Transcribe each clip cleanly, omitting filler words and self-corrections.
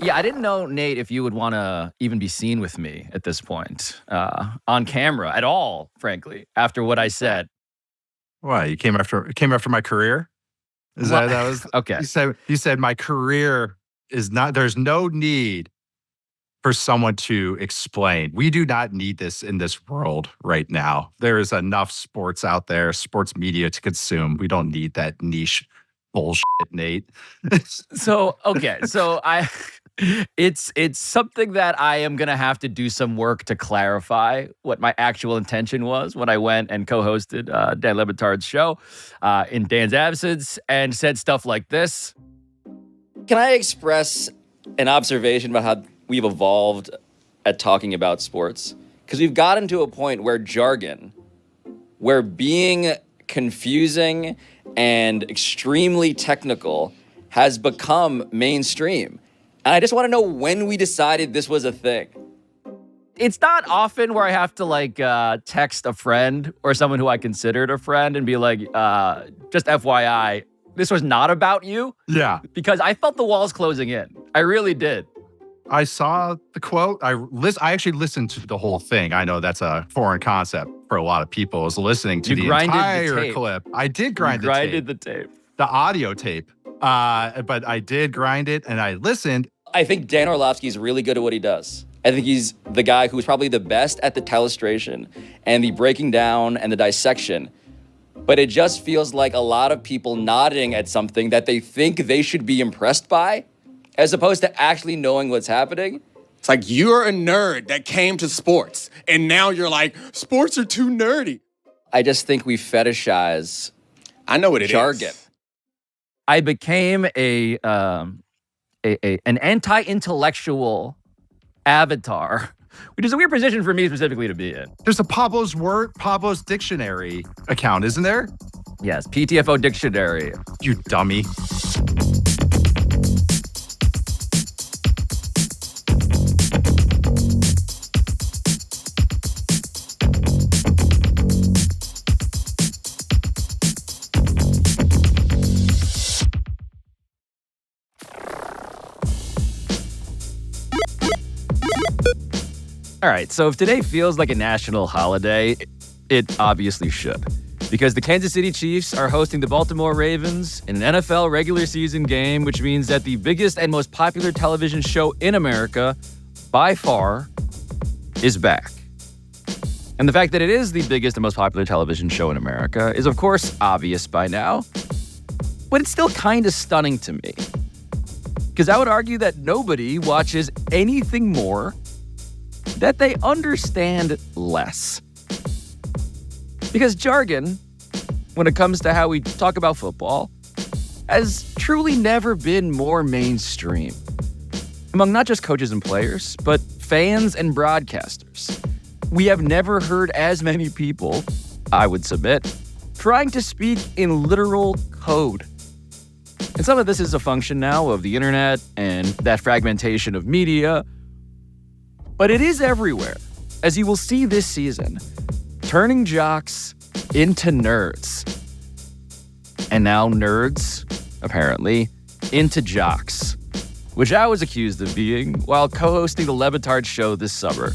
Yeah, I didn't know, Nate, if you would want to even be seen with me at this point on camera at all, frankly, after what I said. Why? You came after my career? That was okay? You said my career is not. There's no need for someone to explain. We do not need this in this world right now. There is enough sports out there, sports media to consume. We don't need that niche bullshit, Nate. So it's something that I am gonna have to do some work to clarify what my actual intention was when I went and co-hosted Dan Le Batard's show in Dan's absence and said stuff like this. Can I express an observation about how we've evolved at talking about sports? Because we've gotten to a point where jargon, where being confusing and extremely technical has become mainstream. And I just want to know when we decided this was a thing. It's not often where I have to text a friend or someone who I considered a friend and be like, just FYI, this was not about you. Yeah. Because I felt the walls closing in. I really did. I saw the quote. I actually listened to the whole thing. I know that's a foreign concept for a lot of people. I was listening to the entire clip. I did grinded the tape. The audio tape. But I did grind it and I listened. I think Dan Orlovsky is really good at what he does. I think he's the guy who's probably the best at the telestration and the breaking down and the dissection. But it just feels like a lot of people nodding at something that they think they should be impressed by, as opposed to actually knowing what's happening. It's like you're a nerd that came to sports, and now you're like, sports are too nerdy. I just think we fetishize I know what it jargon. is. I became an anti-intellectual avatar, which is a weird position for me specifically to be in. There's a Pablo's dictionary account, isn't there? Yes, PTFO dictionary. You dummy. All right, so if today feels like a national holiday, it obviously should. Because the Kansas City Chiefs are hosting the Baltimore Ravens in an NFL regular season game, which means that the biggest and most popular television show in America, by far, is back. And the fact that it is the biggest and most popular television show in America is, of course, obvious by now. But it's still kind of stunning to me. Because I would argue that nobody watches anything more that they understand less. Because jargon, when it comes to how we talk about football, has truly never been more mainstream. Among not just coaches and players, but fans and broadcasters. We have never heard as many people, I would submit, trying to speak in literal code. And some of this is a function now of the internet and that fragmentation of media. But it is everywhere, as you will see this season, turning jocks into nerds. And now nerds, apparently, into jocks, which I was accused of being while co-hosting the Le Batard show this summer,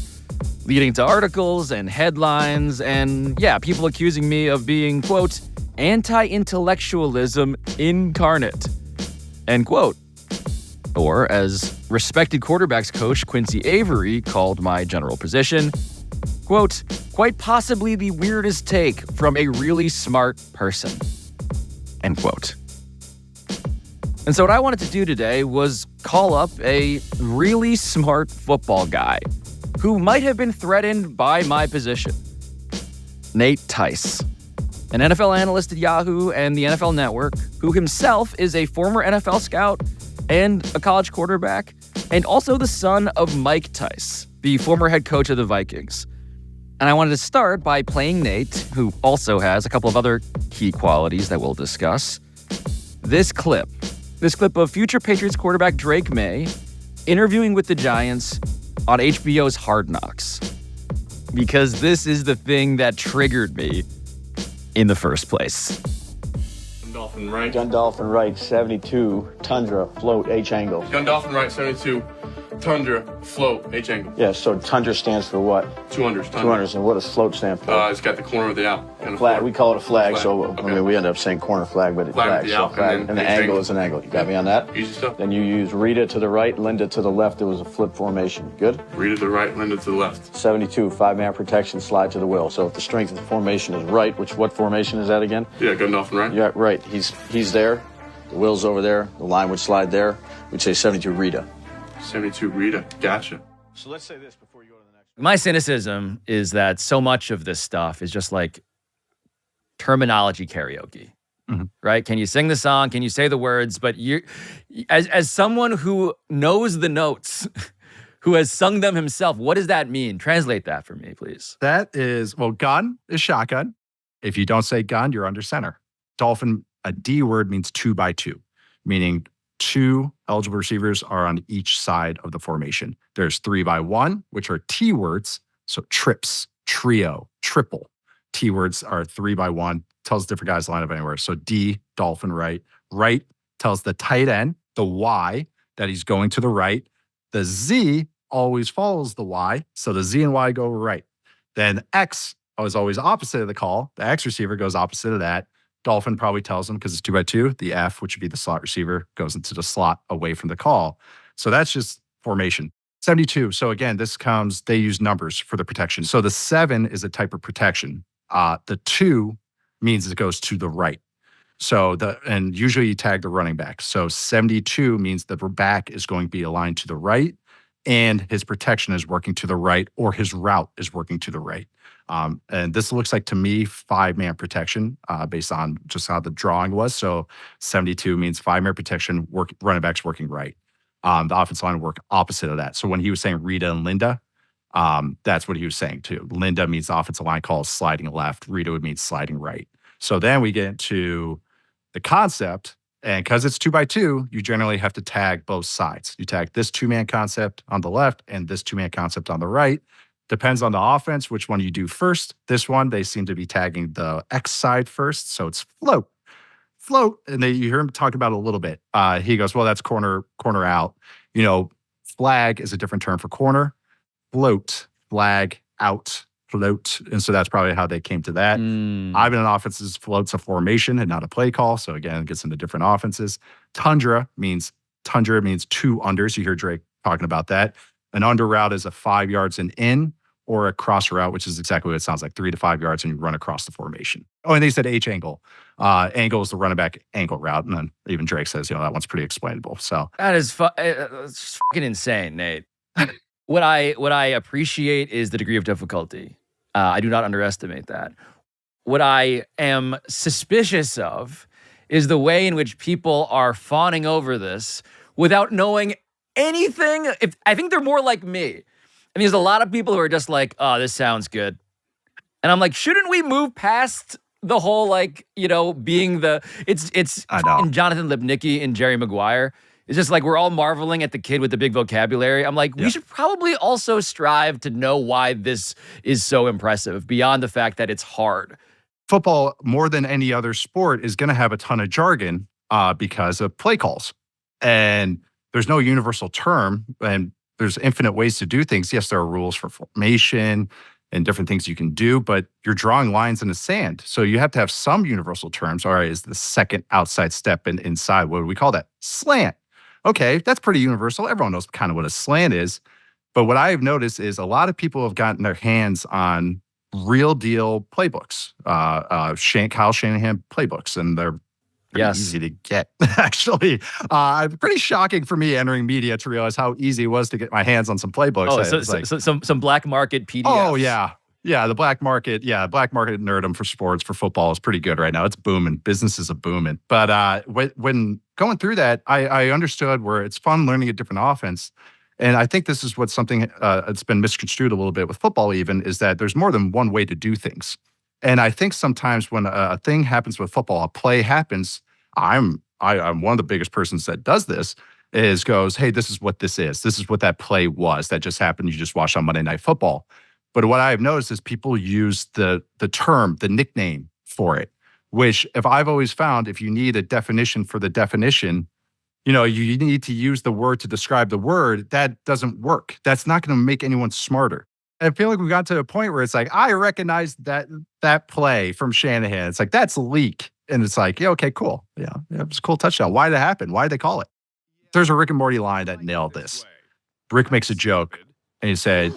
leading to articles and headlines and, people accusing me of being, quote, anti-intellectualism incarnate, end quote. Or, as respected quarterbacks coach Quincy Avery called my general position, quote, quite possibly the weirdest take from a really smart person, end quote. And so what I wanted to do today was call up a really smart football guy who might have been threatened by my position, Nate Tice, an NFL analyst at Yahoo and the NFL Network, who himself is a former NFL scout and a college quarterback, and also the son of Mike Tice, the former head coach of the Vikings. And I wanted to start by playing Nate, who also has a couple of other key qualities that we'll discuss. This clip of future Patriots quarterback Drake May interviewing with the Giants on HBO's Hard Knocks. Because this is the thing that triggered me in the first place. Gun Dolphin right, 72, Tundra, float, H-angle. Gun Dolphin right, 72, Tundra, float, H angle. Yeah, so tundra stands for what? 200s. Tundra. 200s, and what does float stand for? It's got the corner of the out. Flag. We call it a flag, Flag. so Okay. I mean, we end up saying corner flag, but it's Flag flag. with the So out, flag, and and the then angle angle. is an angle. You got me on that? Easy stuff. Then you use Rita to the right, Linda to the left. It was a flip formation. Good? Rita to the right, Linda to the left. 72, 5-man protection, slide to the will. So if the strength of the formation is right, what formation is that again? Yeah, good enough and right. Yeah, right. He's there. The will's over there. The line would slide there. We'd say 72 Rita. 72 Rita. Gotcha. So let's say this before you go to the next. My cynicism is that so much of this stuff is just like terminology karaoke, right? Can you sing the song? Can you say the words? But you, as someone who knows the notes, who has sung them himself, what does that mean? Translate that for me, please. That is, well, gun is shotgun. If you don't say gun, you're under center. Dolphin, a D word means 2 by 2, meaning 2 eligible receivers are on each side of the formation. There's 3 by 1, which are T words. So trips, trio, triple. T words are 3 by 1, tells different guys to line up anywhere. So D, dolphin right. Right tells the tight end, the Y, that he's going to the right. The Z always follows the Y. So the Z and Y go right. Then X is always opposite of the call. The X receiver goes opposite of that. Dolphin probably tells him because it's 2 by 2. The F, which would be the slot receiver, goes into the slot away from the call. So that's just formation. 72. So again, they use numbers for the protection. So the 7 is a type of protection. The 2 means it goes to the right. So and usually you tag the running back. So 72 means the back is going to be aligned to the right and his protection is working to the right or his route is working to the right. And this looks like to me 5-man protection based on just how the drawing was. So 72 means 5-man protection, running backs working right. The offensive line work opposite of that. So when he was saying Rita and Linda, that's what he was saying too. Linda means the offensive line calls sliding left. Rita would mean sliding right. So then we get into the concept, and because it's 2 by 2, you generally have to tag both sides. You tag this 2-man concept on the left and this 2-man concept on the right. Depends on the offense, which one you do first. This one, they seem to be tagging the X side first. So it's float. And you hear him talk about it a little bit. He goes, well, that's corner out. Flag is a different term for corner. Float, flag, out, float. And so that's probably how they came to that. I've been in offenses, float's a formation and not a play call. So again, it gets into different offenses. Tundra means 2 unders. You hear Drake talking about that. An under route is a 5 yards and in, or a cross route, which is exactly what it sounds like, 3 to 5 yards, and you run across the formation. Oh, and they said H angle. Angle is the running back angle route. And then even Drake says, that one's pretty explainable. So That is it's fucking insane, Nate. What I appreciate is the degree of difficulty. I do not underestimate that. What I am suspicious of is the way in which people are fawning over this without knowing anything. I think they're more like me. And there's a lot of people who are just like, oh, this sounds good. And I'm like, shouldn't we move past the whole being it's I know. in Jonathan Lipnicki and Jerry Maguire. It's just like we're all marveling at the kid with the big vocabulary. I'm like, we should probably also strive to know why this is so impressive beyond the fact that it's hard. Football, more than any other sport, is going to have a ton of jargon because of play calls. And there's no universal term, and there's infinite ways to do things. Yes, there are rules for formation and different things you can do, but you're drawing lines in the sand. So you have to have some universal terms. All right, is the second outside step and inside, what do we call that? Slant. Okay, that's pretty universal. Everyone knows kind of what a slant is. But what I've noticed is a lot of people have gotten their hands on real deal playbooks, Kyle Shanahan playbooks, and they're pretty easy to get, actually. Pretty shocking for me entering media to realize how easy it was to get my hands on some playbooks. Oh, some black market PDFs. Oh, yeah. Yeah, the black market nerdum for sports, for football is pretty good right now. It's booming. Businesses are booming. But when going through that, I understood where it's fun learning a different offense. And I think this is what's something that's been misconstrued a little bit with football even, is that there's more than one way to do things. And I think sometimes when a thing happens with football, a play happens, I'm one of the biggest persons that does this, goes, hey, this is what this is. This is what that play was that just happened. You just watched on Monday Night Football. But what I've noticed is people use the term, the nickname for it, which if I've always found, if you need a definition for the definition, You need to use the word to describe the word. That doesn't work. That's not going to make anyone smarter. I feel like we got to a point where it's like, I recognize that play from Shanahan. It's like, that's leak. And it's like, yeah, okay, cool. Yeah, it was a cool touchdown. Why did it happen? Why did they call it? There's a Rick and Morty line that nailed this. Rick makes a joke and he said,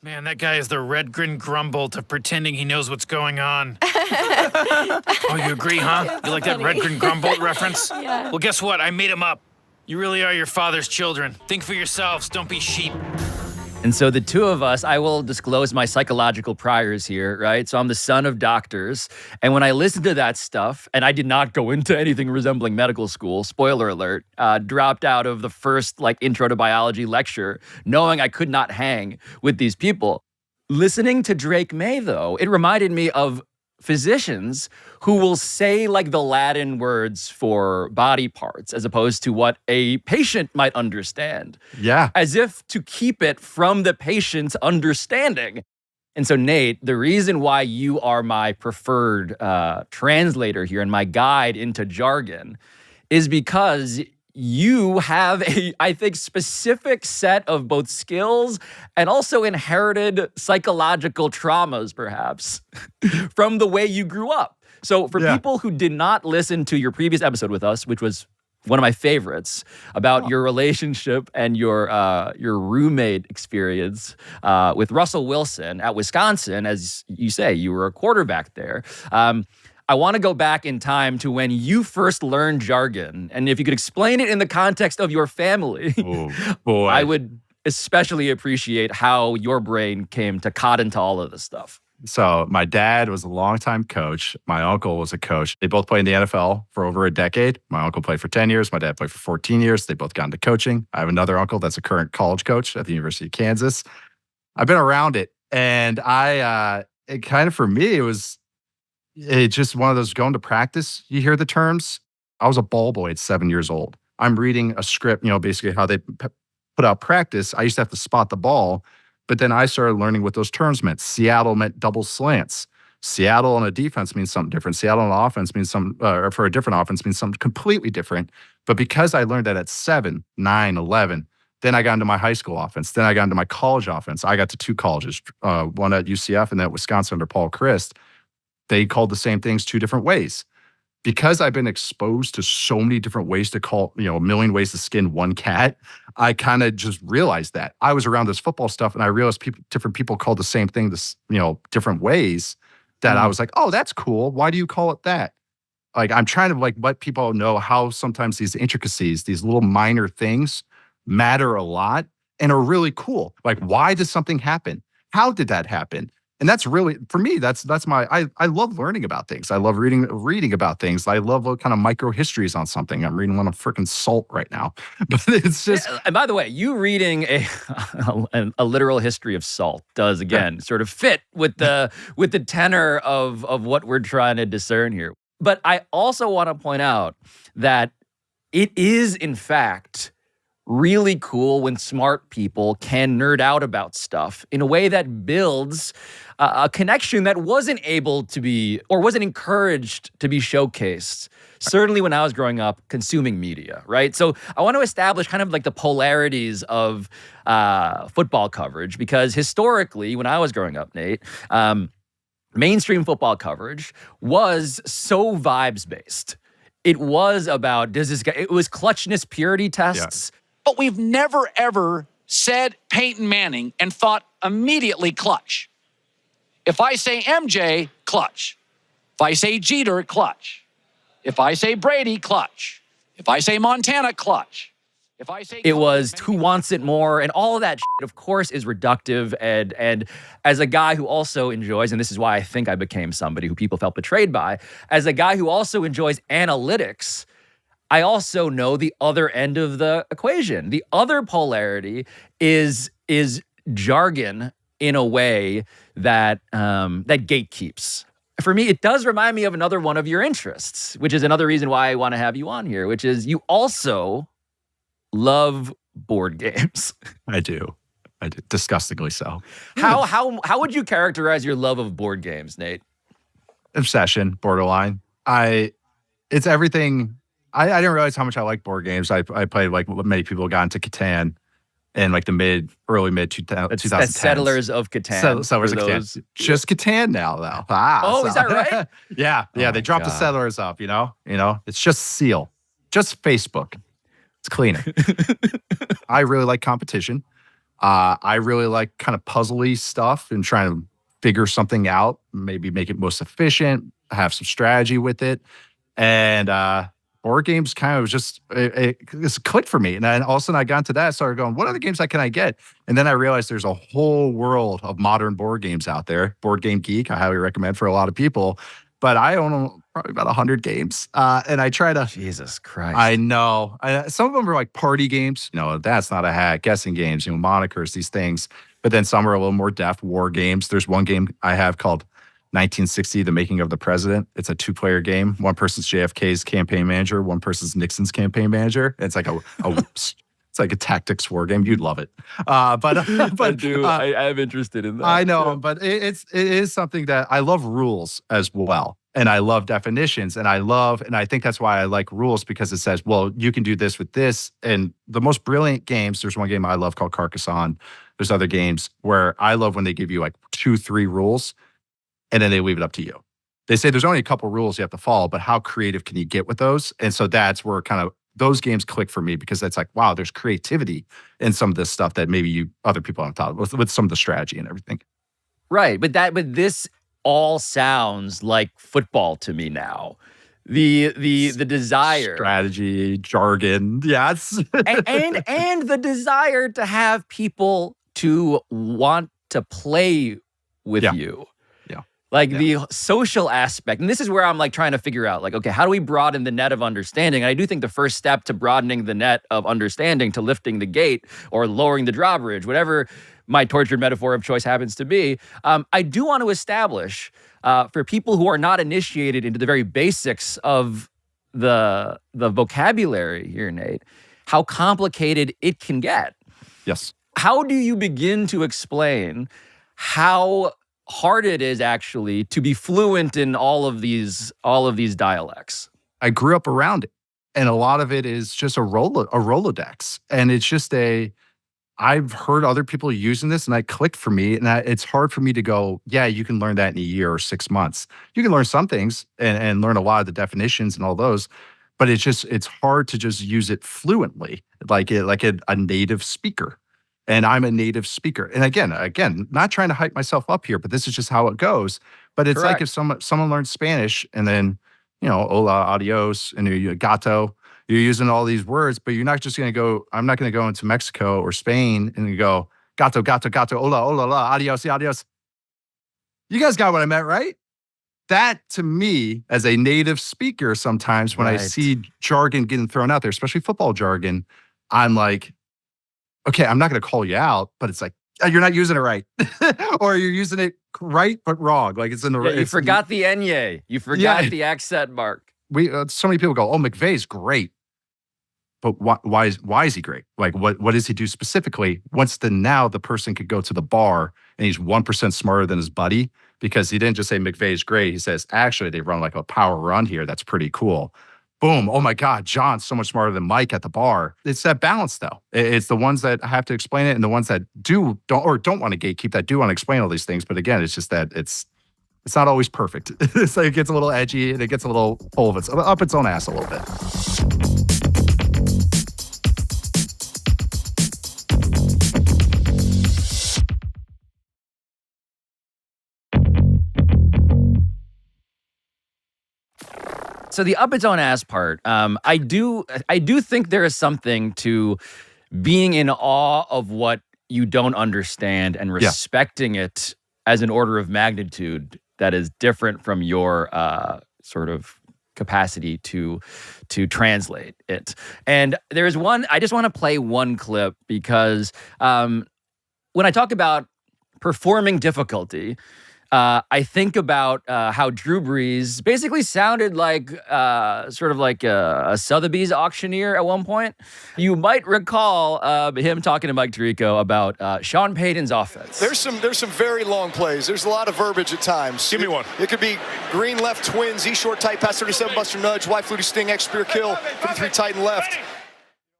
man, that guy is the red grin grumble to pretending he knows what's going on. Oh, you agree, huh? You like that red grin grumble reference? Yeah. Well, guess what? I made him up. You really are your father's children. Think for yourselves. Don't be sheep. And so the two of us, I will disclose my psychological priors here, right? So I'm the son of doctors. And when I listened to that stuff, and I did not go into anything resembling medical school, spoiler alert, dropped out of the first intro to biology lecture, knowing I could not hang with these people. Listening to Drake May, though, it reminded me of physicians who will say the Latin words for body parts as opposed to what a patient might understand. Yeah. As if to keep it from the patient's understanding. And so, Nate, the reason why you are my preferred translator here and my guide into jargon is because you have a, I think, specific set of both skills and also inherited psychological traumas, perhaps, from the way you grew up. So for people who did not listen to your previous episode with us, which was one of my favorites, about your relationship and your roommate experience with Russell Wilson at Wisconsin, as you say, you were a quarterback there. I want to go back in time to when you first learned jargon. And if you could explain it in the context of your family, boy. I would especially appreciate how your brain came to cotton to all of this stuff. So my dad was a longtime coach. My uncle was a coach. They both played in the NFL for over a decade. My uncle played for 10 years. My dad played for 14 years. They both got into coaching. I have another uncle that's a current college coach at the University of Kansas. I've been around it. And it kind of, for me, it's just one of those going to practice. You hear the terms. I was a ball boy at 7 years old. I'm reading a script, basically how they put out practice. I used to have to spot the ball, but then I started learning what those terms meant. Seattle meant double slants. Seattle on a defense means something different. Seattle on offense means for a different offense means something completely different. But because I learned that at 7, 9, 11, then I got into my high school offense. Then I got into my college offense. I got to two colleges, one at UCF and then at Wisconsin under Paul Chryst. They called the same things two different ways. Because I've been exposed to so many different ways to call, a million ways to skin one cat, I kind of just realized that. I was around this football stuff and I realized different people called the same thing different ways that I was like, oh, that's cool. Why do you call it that? I'm trying to let people know how sometimes these intricacies, these little minor things matter a lot and are really cool. Why does something happen? How did that happen? And that's really, for me, that's my, I love learning about things. I love reading about things. I love what kind of micro histories on something. I'm reading one on freaking salt right now. But it's just. And by the way, you reading a literal history of salt does, again, sort of fit with the tenor of what we're trying to discern here. But I also want to point out that it is, in fact, really cool when smart people can nerd out about stuff in a way that builds a connection that wasn't able to be, or wasn't encouraged to be showcased, certainly when I was growing up consuming media, right? So I want to establish kind of the polarities of football coverage, because historically, when I was growing up, Nate, mainstream football coverage was so vibes-based. It was about, it was clutchness purity tests. Yeah. But we've never, ever said Peyton Manning and thought immediately clutch. If I say MJ, clutch. If I say Jeter, clutch. If I say Brady, clutch. If I say Montana, clutch. If I say it was who wants it more, and all of that shit, of course, is reductive. And as a guy who also enjoys, and this is why I think I became somebody who people felt betrayed by, as a guy who also enjoys analytics, I also know the other end of the equation. The other polarity is jargon in a way that that gatekeeps. For me, it does remind me of another one of your interests, which is another reason why I want to have you on here, which is you also love board games. I do. Disgustingly so. How would you characterize your love of board games, Nate? Obsession, borderline. It's everything I didn't realize how much I like board games. I played like what many people got into Catan in like the early mid 2010s. That's Settlers of Catan. Settlers of those. Catan. Just Catan now, though. Is that right? Yeah. Oh They dropped the Settlers up. It's just Seal, just Facebook. It's cleaner. I really like competition. I really like kind of puzzly stuff and trying to figure something out, maybe make it most efficient, have some strategy with it. And board games kind of just, it's clicked for me. And then all of a sudden I got into that, started going, what other games can I get? And then I realized there's a whole world of modern board games out there. Board Game Geek, I highly recommend for a lot of people. But I own probably about 100 games. And I try to... Jesus Christ. I know. Some of them are like party games. That's not a hack. Guessing games, monikers, these things. But then some are a little more depth, war games. There's one game I have called 1960, The Making of the President. It's a 2-player game. One person's JFK's campaign manager. One person's Nixon's campaign manager. It's like it's like a tactics war game. You'd love it. But I'm interested in that. I know, but it is something that I love rules as well. And I love definitions, and I think that's why I like rules, because it says, well, you can do this with this. And the most brilliant games, there's one game I love called Carcassonne. There's other games where I love when they give you like 2-3 rules, and then they leave it up to you. They say there's only a couple rules you have to follow, but how creative can you get with those? And so that's where kind of those games click for me, because it's like, wow, there's creativity in some of this stuff that maybe other people haven't thought of with some of the strategy and everything. Right, but this all sounds like football to me now. The desire, strategy, jargon, yes, and the desire to have people to want to play with you. Like the social aspect. And this is where I'm like trying to figure out, like, okay, how do we broaden the net of understanding? And I do think the first step to broadening the net of understanding, to lifting the gate or lowering the drawbridge, whatever my tortured metaphor of choice happens to be, I do want to establish for people who are not initiated into the very basics of the vocabulary here, Nate, how complicated it can get. Yes. How do you begin to explain how hard it is actually to be fluent in all of these dialects? I grew up around it, and a lot of it is just a Rolodex, and it's just I've heard other people using this, and it clicked for me, and it's hard for me to go, yeah, you can learn that in a year or 6 months. You can learn some things and learn a lot of the definitions and all those, but it's hard to just use it fluently, like a native speaker. And I'm a native speaker. And again, not trying to hype myself up here, but this is just how it goes. But it's Correct. like if someone learns Spanish and then, hola, adios, and you gato, you're using all these words, but you're not just going to go, I'm not going to go into Mexico or Spain and you go, gato, gato, gato, hola, hola, la, adios, adios. You guys got what I meant, right? That, to me, as a native speaker, sometimes when I see jargon getting thrown out there, especially football jargon, I'm like, okay, I'm not going to call you out, but it's like, you're not using it right. Or you're using it right, but wrong. Like it's in the right. You forgot the enye. You forgot the accent mark. So many people go, oh, McVay's great. But why is he great? Like, what does he do specifically? Now the person could go to the bar and he's 1% smarter than his buddy, because he didn't just say McVay's great. He says, actually, they run like a power run here. That's pretty cool. Boom. Oh my God, John's so much smarter than Mike at the bar. It's that balance, though. It's the ones that have to explain it and the ones that don't want to gatekeep, that do want to explain all these things. But again, it's just that it's not always perfect. It's like it gets a little edgy and it gets a little up its own ass a little bit. So the up its own ass part, I do think there is something to being in awe of what you don't understand and respecting it as an order of magnitude that is different from your sort of capacity to translate it. And there's one, I just want to play one clip because when I talk about performing difficulty, I think about how Drew Brees basically sounded like sort of like a Sotheby's auctioneer at one point. You might recall him talking to Mike Tirico about Sean Payton's offense. There's some very long plays. There's a lot of verbiage at times. Give me one. It could be green left twins, E short tight pass 37 buster nudge, Y fluty sting X spear kill 53 tight and left.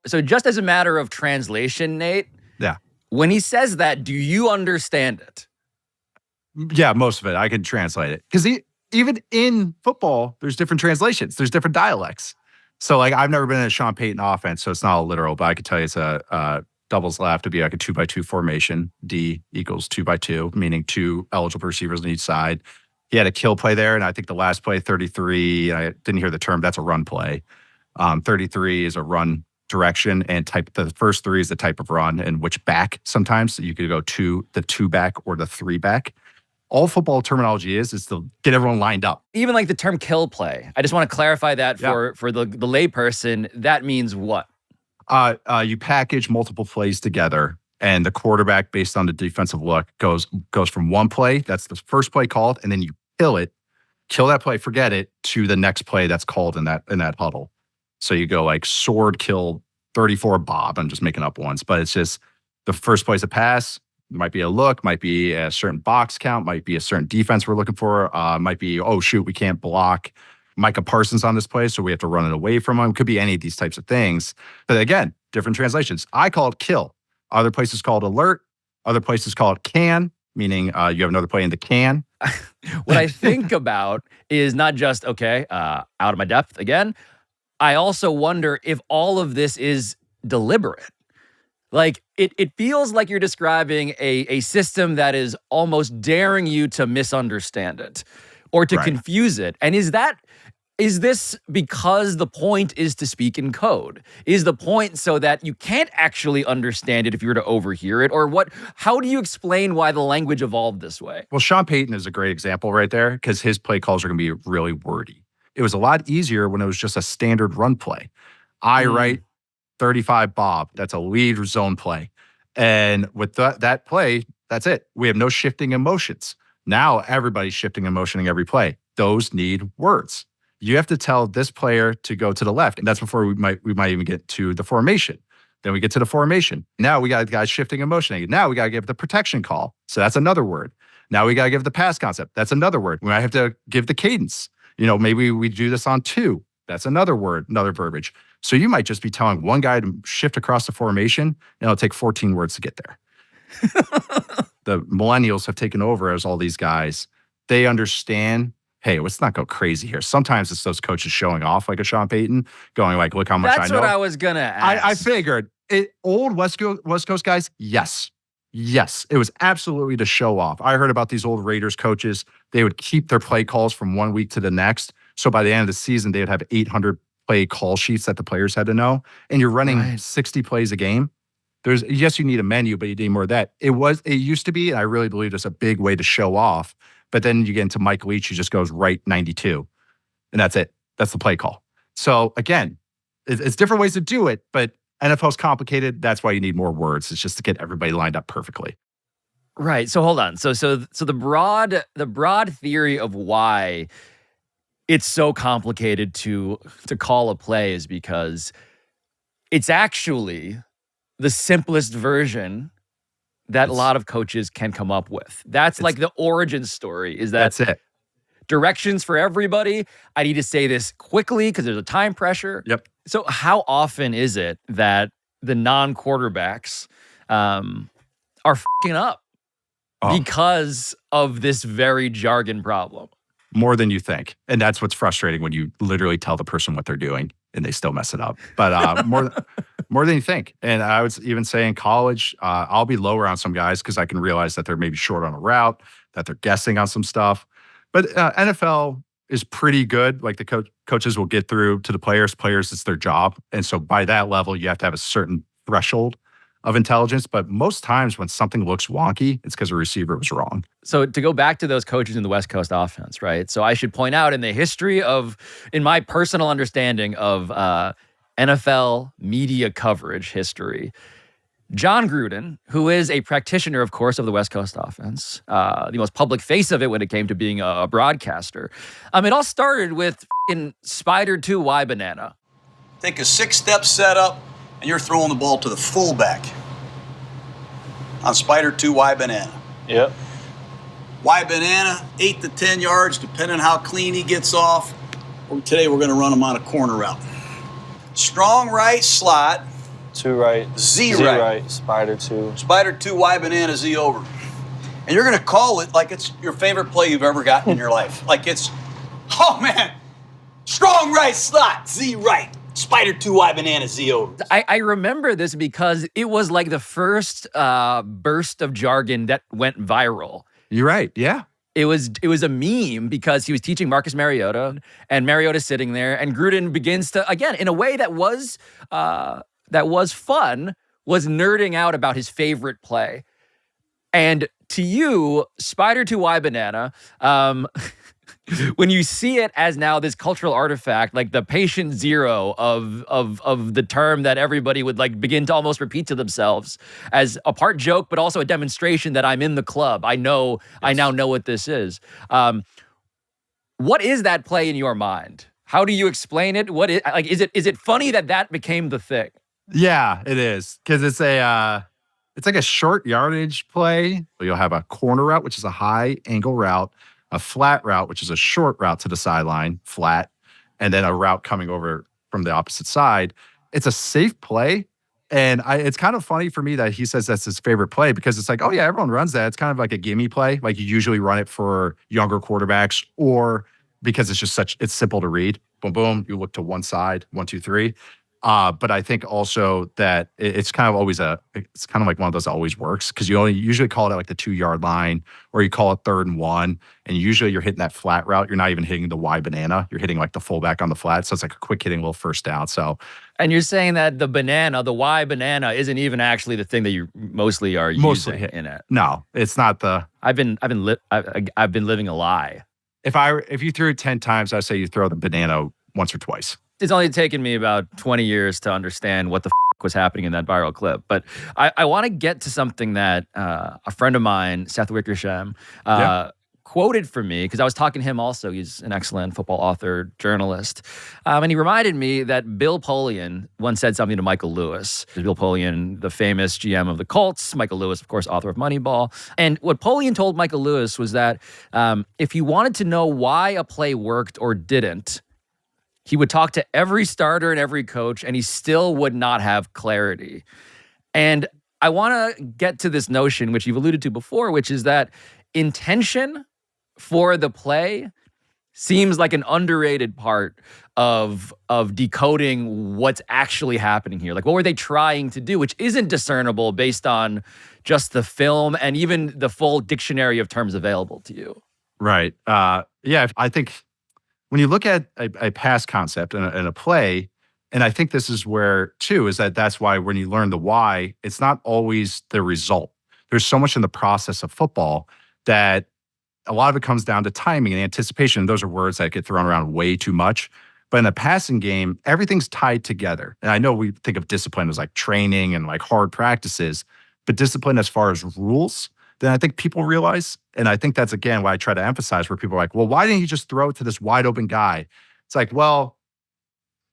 So just as a matter of translation, Nate. Yeah. When he says that, do you understand it? Yeah, most of it. I can translate it. Because even in football, there's different translations. There's different dialects. So, like, I've never been in a Sean Payton offense, so it's not all literal, but I could tell you it's a doubles left to be like a 2x2 formation. D equals 2x2, meaning 2 eligible receivers on each side. He had a kill play there, and I think the last play, 33, I didn't hear the term, that's a run play. 33 is a run direction, and the first 3 is the type of run, and which back sometimes. So you could go the 2 back or the 3 back. All football terminology is to get everyone lined up. Even like the term kill play. I just want to clarify that for the layperson. That means what? You package multiple plays together, and the quarterback, based on the defensive look, goes from one play, that's the first play called, and then you kill that play, forget it, to the next play that's called in that huddle. So you go like sword kill 34 Bob. I'm just making up ones, but it's just the first play's a pass. Might be a look, might be a certain box count, might be a certain defense we're looking for, might be, oh, shoot, we can't block Micah Parsons on this play, so we have to run it away from him. Could be any of these types of things. But again, different translations. I call it kill. Other places call it alert. Other places call it can, meaning you have another play in the can. What I think about is not just, out of my depth again, I also wonder if all of this is deliberate. Like, it feels like you're describing a system that is almost daring you to misunderstand it or to confuse it. And is this because the point is to speak in code? Is the point so that you can't actually understand it if you were to overhear it? Or what? How do you explain why the language evolved this way? Well, Sean Payton is a great example right there because his play calls are going to be really wordy. It was a lot easier when it was just a standard run play. I write 35 Bob. That's a lead zone play. And with that play, that's it. We have no shifting emotions. Now everybody's shifting and motioning every play. Those need words. You have to tell this player to go to the left. And that's before we might even get to the formation. Then we get to the formation. Now we got guys shifting and motioning. Now we got to give the protection call. So that's another word. Now we got to give the pass concept. That's another word. We might have to give the cadence. Maybe we do this on 2. That's another word, another verbiage. So you might just be telling one guy to shift across the formation, and it'll take 14 words to get there. The millennials have taken over as all these guys. They understand, hey, let's not go crazy here. Sometimes it's those coaches showing off like a Sean Payton, going like, look how much I know. That's what I was going to ask. I figured. Old West Coast guys, yes. Yes, it was absolutely to show off. I heard about these old Raiders coaches. They would keep their play calls from one week to the next. So by the end of the season, they would have 800 play call sheets that the players had to know. And you're running 60 plays a game. Yes, you need a menu, but you need more of that. It used to be, and I really believe it's a big way to show off. But then you get into Mike Leach, who just goes right 92. And that's it. That's the play call. So again, it's different ways to do it, but NFL's complicated. That's why you need more words. It's just to get everybody lined up perfectly. Right. So hold on. So the broad theory of why it's so complicated to call a play is because it's actually the simplest version that a lot of coaches can come up with. That's like the origin story. That's it. Directions for everybody. I need to say this quickly because there's a time pressure. Yep. So how often is it that the non-quarterbacks are fucking up because of this very jargon problem? More than you think. And that's what's frustrating when you literally tell the person what they're doing and they still mess it up. But more than you think. And I would even say in college, I'll be lower on some guys because I can realize that they're maybe short on a route, that they're guessing on some stuff. But NFL is pretty good. Like the coaches will get through to the players. Players, it's their job. And so by that level, you have to have a certain threshold of intelligence. But most times when something looks wonky, it's because a receiver was wrong. So to go back to those coaches in the West Coast offense, right? So I should point out in my personal understanding of NFL media coverage history, John Gruden, who is a practitioner, of course, of the West Coast offense, the most public face of it when it came to being a broadcaster. It all started with Spider 2 Y banana. Take a 6-step setup, and you're throwing the ball to the fullback on Spider 2 Y banana. Yep. Y banana, 8 to 10 yards, depending on how clean he gets off. Today we're going to run him on a corner route. Strong right slot. 2 right. Z right. Spider 2. Spider 2 Y banana Z over. And you're going to call it like it's your favorite play you've ever gotten in your life. Like it's, oh man, strong right slot, Z right. Spider 2 Y banana Z over. I remember this because it was like the first burst of jargon that went viral. You're right. Yeah. It was a meme because he was teaching Marcus Mariota, and Mariota's sitting there, and Gruden begins to, again, in a way that was fun, was nerding out about his favorite play. And to you, Spider 2 Y banana, when you see it as now this cultural artifact, like the patient zero of the term that everybody would like begin to almost repeat to themselves as a part joke, but also a demonstration that I'm in the club. I know, yes. I now know what this is. What is that play in your mind? How do you explain it? What is it funny that became the thing? Yeah, it is. Because it's like a short yardage play. You'll have a corner route, which is a high angle route, a flat route, which is a short route to the sideline, flat, and then a route coming over from the opposite side. It's a safe play. And it's kind of funny for me that he says that's his favorite play because it's like, oh yeah, everyone runs that. It's kind of like a gimme play. Like you usually run it for younger quarterbacks or because it's simple to read. Boom, boom. You look to one side, 1, 2, 3. But I think also that it's kind of like one of those that always works because you usually call it at like the 2-yard line or you call it 3rd and 1. And usually you're hitting that flat route. You're not even hitting the Y banana. You're hitting like the fullback on the flat. So it's like a quick hitting little first down. So, and you're saying that the Y banana isn't even actually the thing that you mostly are using in it. No, it's not the. I've been living a lie. If you threw it 10 times, I'd say you throw the banana once or twice. It's only taken me about 20 years to understand what the was happening in that viral clip. But I want to get to something that a friend of mine, Seth Wickersham, quoted for me, because I was talking to him also. He's an excellent football author, journalist. And he reminded me that Bill Polian once said something to Michael Lewis. Bill Polian, the famous GM of the Colts. Michael Lewis, of course, author of Moneyball. And what Polian told Michael Lewis was that if you wanted to know why a play worked or didn't, he would talk to every starter and every coach, and he still would not have clarity. And I want to get to this notion, which you've alluded to before, which is that intention for the play seems like an underrated part of decoding what's actually happening here. Like, what were they trying to do, which isn't discernible based on just the film and even the full dictionary of terms available to you. Right. Yeah, I think when you look at a pass concept and a play, and I think this is where, too, is that's why when you learn the why, it's not always the result. There's so much in the process of football that a lot of it comes down to timing and anticipation. And those are words that get thrown around way too much. But in a passing game, everything's tied together. And I know we think of discipline as like training and like hard practices, but discipline as far as rules, then I think people realize, and I think that's, again, why I try to emphasize where people are like, well, why didn't he just throw it to this wide open guy? It's like, well,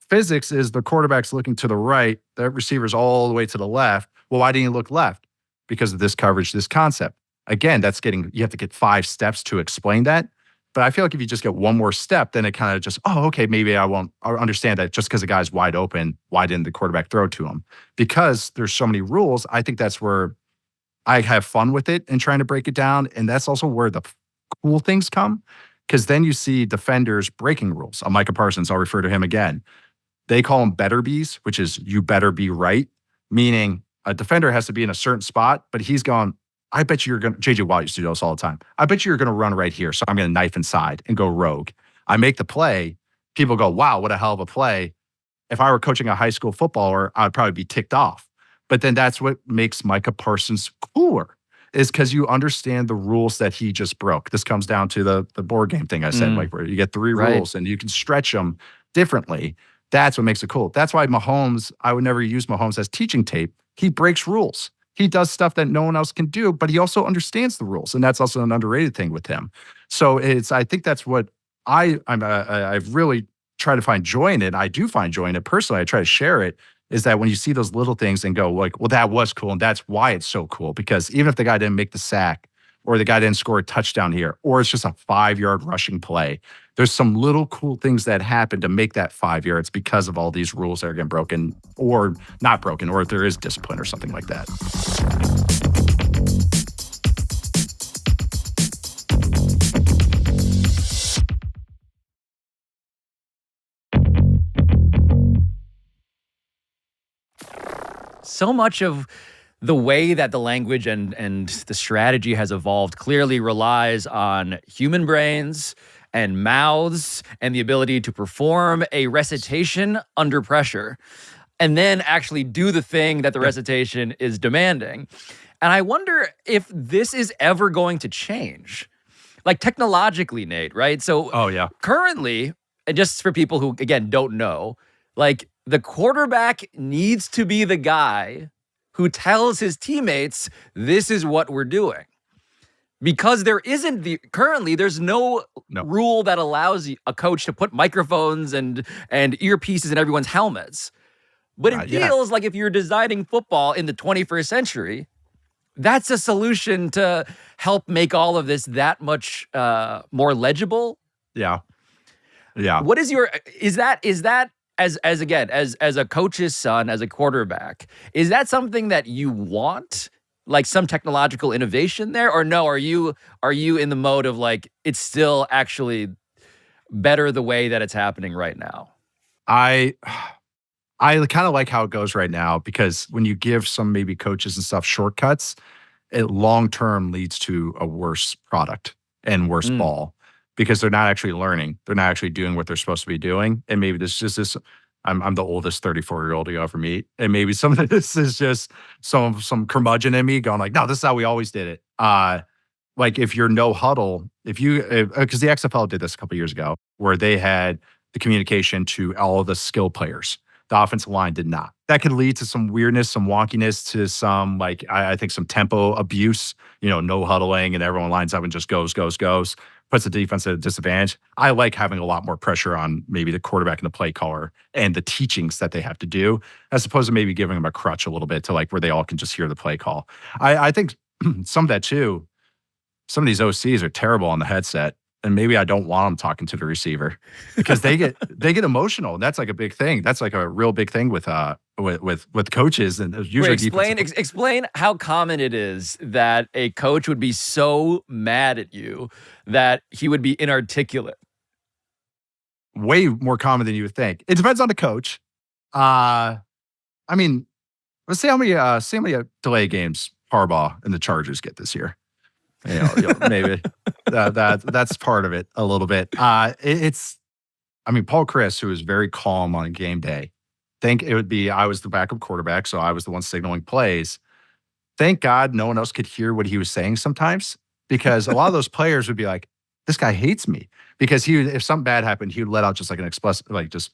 physics is the quarterback's looking to the right, the receiver's all the way to the left. Well, why didn't he look left? Because of this coverage, this concept. Again, you have to get 5 steps to explain that. But I feel like if you just get one more step, then it kind of just, oh, okay, maybe I'll understand that just because the guy's wide open, why didn't the quarterback throw to him? Because there's so many rules, I think that's where I have fun with it and trying to break it down. And that's also where the cool things come. Because then you see defenders breaking rules. Micah Parsons, I'll refer to him again. They call them better bees, which is you better be right. Meaning a defender has to be in a certain spot, but he's gone, I bet you're going to, J.J. Watt used to do this all the time. I bet you're going to run right here. So I'm going to knife inside and go rogue. I make the play. People go, wow, what a hell of a play. If I were coaching a high school footballer, I'd probably be ticked off. But then that's what makes Micah Parsons cooler, is because you understand the rules that he just broke. This comes down to the board game thing I said, like where you get 3 rules and you can stretch them differently. That's what makes it cool. That's why Mahomes, I would never use Mahomes as teaching tape he breaks rules. He does stuff that no one else can do, but he also understands the rules. And that's also an underrated thing with him. So I think that's what I've really tried to find joy in it. I do find joy in it personally. I try to share it, is that when you see those little things and go like, well, that was cool. And that's why it's so cool. Because even if the guy didn't make the sack, or the guy didn't score a touchdown here, or it's just a 5-yard rushing play, there's some little cool things that happen to make that 5 yards because of all these rules that are getting broken or not broken, or if there is discipline or something like that. So much of the way that the language and the strategy has evolved clearly relies on human brains and mouths and the ability to perform a recitation under pressure and then actually do the thing that the recitation is demanding. And I wonder if this is ever going to change. Like technologically, Nate, right? So currently, and just for people who, again, don't know, like the quarterback needs to be the guy who tells his teammates, this is what we're doing. Because there isn't currently, there's no rule that allows a coach to put microphones and earpieces in everyone's helmets. But it feels like if you're designing football in the 21st century, that's a solution to help make all of this that much more legible. Yeah. What is is that as a coach's son, as a quarterback, is that something that you want? Like some technological innovation there, or no? Are you in the mode of like it's still actually better the way that it's happening right now? I kind of like how it goes right now, because when you give some maybe coaches and stuff shortcuts, it long term leads to a worse product and worse ball, because they're not actually learning. They're not actually doing what they're supposed to be doing. And maybe this is this. I'm the oldest 34-year-old you ever meet. And maybe some of this is just some curmudgeon in me going like, no, this is how we always did it. Like if you're no huddle, because the XFL did this a couple years ago, where they had the communication to all of the skill players. The offensive line did not. That could lead to some weirdness, some wonkiness, to some, like, I think some tempo abuse, no huddling and everyone lines up and just goes, puts the defense at a disadvantage. I like having a lot more pressure on maybe the quarterback and the play caller and the teachings that they have to do, as opposed to maybe giving them a crutch a little bit to like where they all can just hear the play call. I think some of that too, some of these OCs are terrible on the headset. And maybe I don't want them talking to the receiver, because they get emotional. And that's like a big thing. That's like a real big thing with coaches, and usually explain how common it is that a coach would be so mad at you that he would be inarticulate. Way more common than you would think. It depends on the coach. I mean, let's see how many delay games Harbaugh and the Chargers get this year. Maybe that's part of it a little bit. Paul Chris, who is very calm on a game day, I was the backup quarterback, so I was the one signaling plays. Thank God no one else could hear what he was saying sometimes, because a lot of those players would be like, this guy hates me, because if something bad happened, he would let out just like an explosive, like just,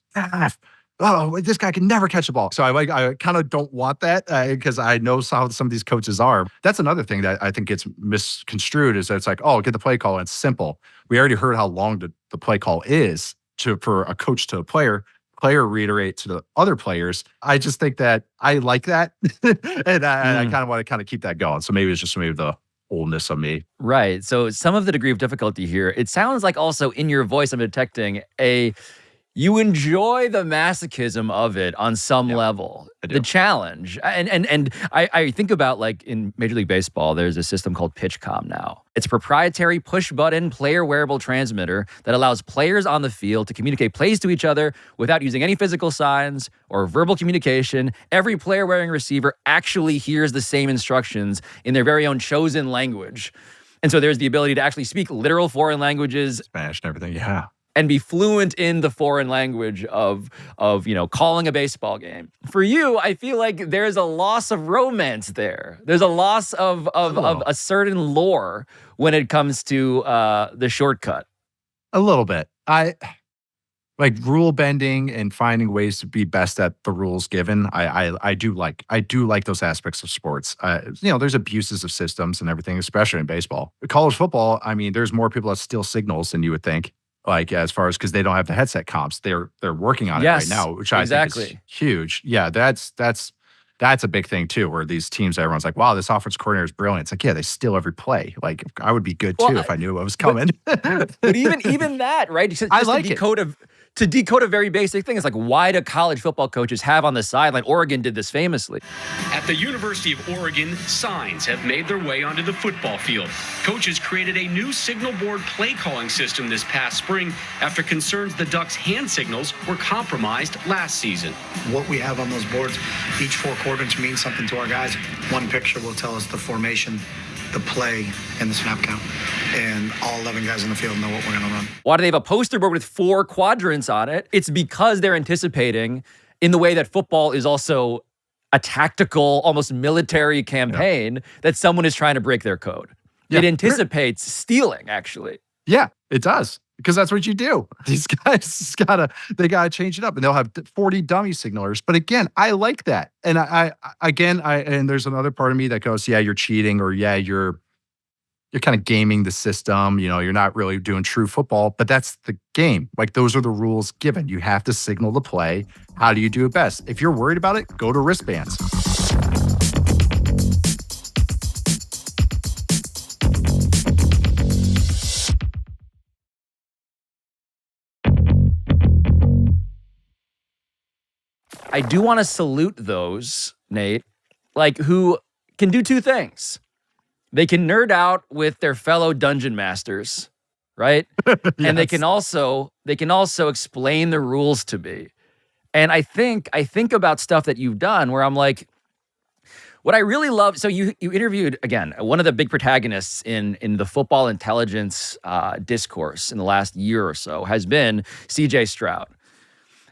oh, this guy can never catch a ball. So I kind of don't want that, because I know how some of these coaches are. That's another thing that I think gets misconstrued, is that it's like, oh, get the play call, and it's simple. We already heard how long the play call is for a coach to a player reiterate to the other players. I just think that I like that. and I kind of want to keep that going. So maybe it's just maybe the oldness of me. Right. So some of the degree of difficulty here, it sounds like also in your voice I'm detecting you enjoy the masochism of it on some level, the challenge. And I think about, like, in Major League Baseball, there's a system called PitchCom now. It's a proprietary push-button player wearable transmitter that allows players on the field to communicate plays to each other without using any physical signs or verbal communication. Every player wearing a receiver actually hears the same instructions in their very own chosen language. And so there's the ability to actually speak literal foreign languages. Spanish and everything, yeah. And be fluent in the foreign language of calling a baseball game. For you, I feel like there's a loss of romance there. There's a loss of a certain lore when it comes to the shortcut. A little bit. like rule bending and finding ways to be best at the rules given. I do like those aspects of sports. There's abuses of systems and everything, especially in baseball. College football, I mean, there's more people that steal signals than you would think. Like as far as because they don't have the headset comps, they're working on it right now, which I think is huge. Yeah, that's a big thing too. Where these teams, everyone's like, "Wow, this offense coordinator is brilliant." It's like, yeah, they steal every play. Like I would be good too if I knew what was coming. But even that, right? Just I like to decode a very basic thing. It's like, why do college football coaches have on the sideline? Oregon did this famously. At the University of Oregon, signs have made their way onto the football field. Coaches created a new signal board play calling system this past spring after concerns the Ducks' hand signals were compromised last season. What we have on those boards, each 4 quadrants means something to our guys. One picture will tell us the formation, the play, and the snap count. And all 11 guys in the field know what we're going to run. Why do they have a poster board with 4 quadrants on it? It's because they're anticipating, in the way that football is also a tactical, almost military campaign, that someone is trying to break their code. It anticipates stealing, actually. Yeah, it does. Because that's what you do. These guys they gotta change it up, and they'll have 40 dummy signalers. But again, I like that, and and there's another part of me that goes, yeah, you're cheating, or yeah, you're kind of gaming the system. You're not really doing true football, but that's the game. Like those are the rules given. You have to signal the play. How do you do it best? If you're worried about it, go to wristbands. I do want to salute those, Nate, who can do 2 things. They can nerd out with their fellow dungeon masters, right? Yes. And they can also explain the rules to me. And I think about stuff that you've done where I'm like, what I really love. So you interviewed, again, one of the big protagonists in the football intelligence discourse in the last year or so has been CJ Stroud.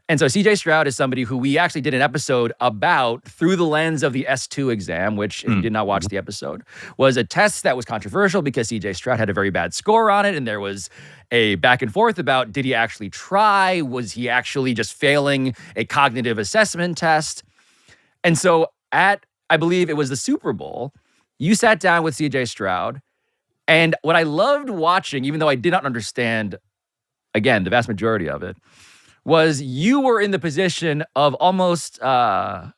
And so CJ Stroud is somebody who we actually did an episode about through the lens of the S2 exam, which, if you did not watch the episode, was a test that was controversial because CJ Stroud had a very bad score on it. And there was a back and forth about, did he actually try? Was he actually just failing a cognitive assessment test? And so I believe it was the Super Bowl, you sat down with CJ Stroud. And what I loved watching, even though I did not understand, again, the vast majority of it, was you were in the position of almost of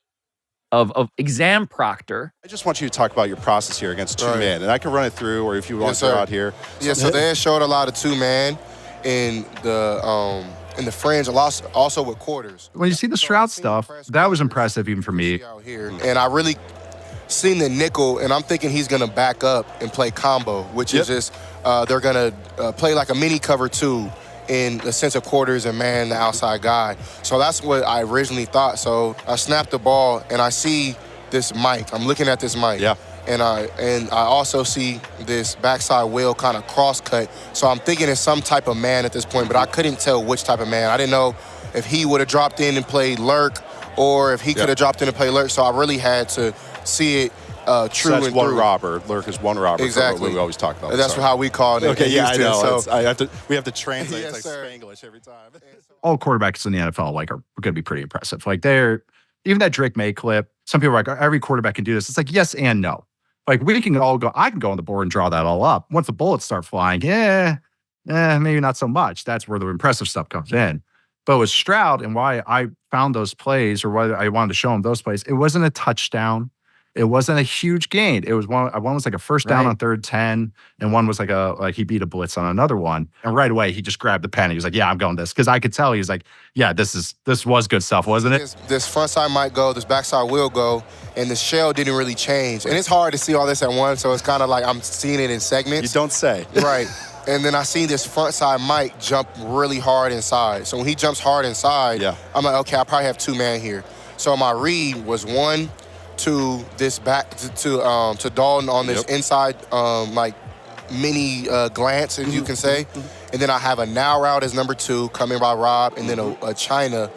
exam proctor. I just want you to talk about your process here against 2 men, and I can run it through, or if you want to go out here. Yeah, so they showed a lot of 2 man in the fringe, also with quarters. When you see the Stroud stuff, that was impressive even for me. And I really seen the nickel, and I'm thinking he's going to back up and play combo, which is just they're going to play like a mini cover 2. In the sense of quarters and man, the outside guy. So that's what I originally thought. So I snapped the ball and I see this mic. I'm looking at this mic. Yeah. And I also see this backside wheel kind of cross cut. So I'm thinking it's some type of man at this point, but I couldn't tell which type of man. I didn't know if he would have dropped in and played lurk or if he could have dropped in and played lurk. So I really had to see it true so that's and one through. robber. Lurk is one robber. Exactly. We always talk about. That's how we call it. Okay, yeah, I know. So we have to translate. Yes, it's like sir. Spanglish every time. All quarterbacks in the NFL are going to be pretty impressive. They're even that Drake May clip. Some people are like, every quarterback can do this. It's like yes and no. We can all go. I can go on the board and draw that all up. Once the bullets start flying, maybe not so much. That's where the impressive stuff comes in. But with Stroud and why I found those plays, or why I wanted to show him those plays, it wasn't a touchdown. It wasn't a huge gain. It was one was like a first down on 3rd 10, and one was like he beat a blitz on another one. And right away he just grabbed the pen. He was like, "Yeah, I'm going this," because I could tell he was like, "Yeah, this was good stuff, wasn't it?" This front side might go, this backside will go, and the shell didn't really change. And it's hard to see all this at once, so it's kind of like I'm seeing it in segments. You don't say. Right. And then I see this front side mic jump really hard inside. So when he jumps hard inside, I'm like, okay, I probably have 2 man here. So my read was 1 to this back to Dalton on this inside mini glance, as you can say. And then I have a now route as number 2 coming by Rob, and then a China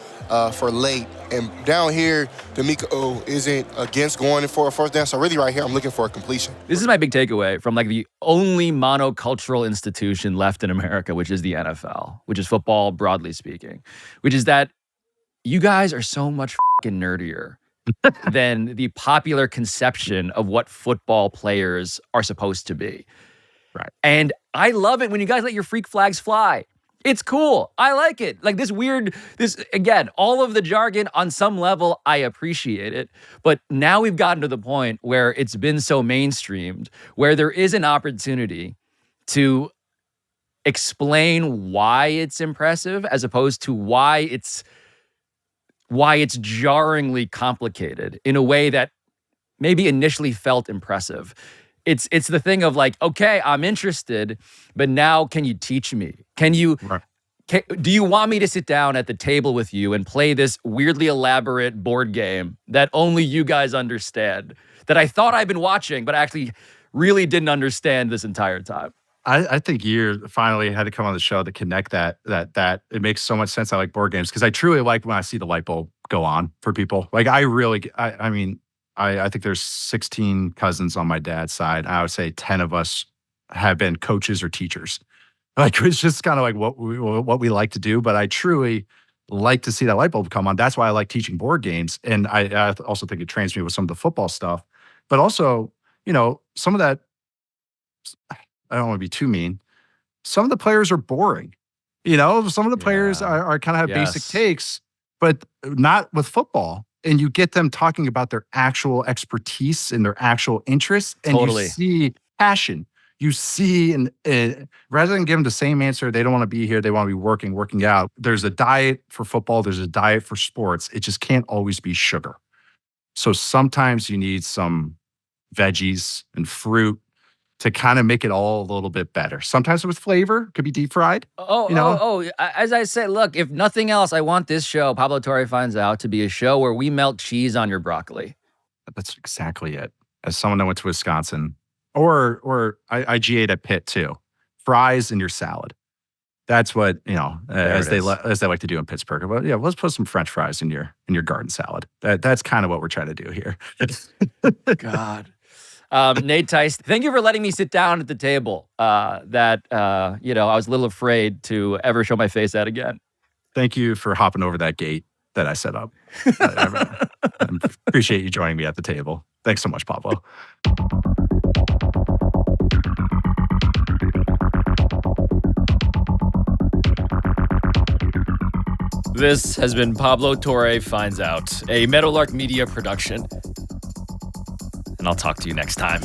for late. And down here, D'Amico isn't against going for a first down. So really right here, I'm looking for a completion. This is my big takeaway from like the only monocultural institution left in America, which is the NFL, which is football broadly speaking, which is that you guys are so much fucking nerdier than the popular conception of what football players are supposed to be. Right. And I love it when you guys let your freak flags fly. It's cool. I like it. Like this again, all of the jargon on some level, I appreciate it. But now we've gotten to the point where it's been so mainstreamed, where there is an opportunity to explain why it's impressive as opposed to why it's jarringly complicated in a way that maybe initially felt impressive. It's the thing of like, okay, I'm interested, but now can you teach me? Do you want me to sit down at the table with you and play this weirdly elaborate board game that only you guys understand, that I thought I've been watching, but actually really didn't understand this entire time? I think you finally had to come on the show to connect that it makes so much sense. I like board games because I truly like when I see the light bulb go on for people. Like I think there's 16 cousins on my dad's side. I would say 10 of us have been coaches or teachers. Like it's just kind of like what we like to do. But I truly like to see that light bulb come on. That's why I like teaching board games. And I also think it trains me with some of the football stuff. But also, some of that, I don't want to be too mean. Some of the players are boring. Some of the players are kind of have basic takes, but not with football. And you get them talking about their actual expertise and their actual interests. And you see passion. You see, and rather than give them the same answer, they don't want to be here. They want to be working out. There's a diet for football. There's a diet for sports. It just can't always be sugar. So sometimes you need some veggies and fruit to kind of make it all a little bit better. Sometimes with flavor, could be deep fried. As I said, look, if nothing else, I want this show, Pablo Torre Finds Out, to be a show where we melt cheese on your broccoli. That's exactly it. As someone that went to Wisconsin, or I GA'd at Pitt too. Fries in your salad. That's what, as they like to do in Pittsburgh. But yeah, let's put some French fries in your garden salad. That's kind of what we're trying to do here. God. Nate Tice, thank you for letting me sit down at the table I was a little afraid to ever show my face at again. Thank you for hopping over that gate that I set up. I appreciate you joining me at the table. Thanks so much, Pablo. This has been Pablo Torre Finds Out, a Meadowlark Media production. And I'll talk to you next time.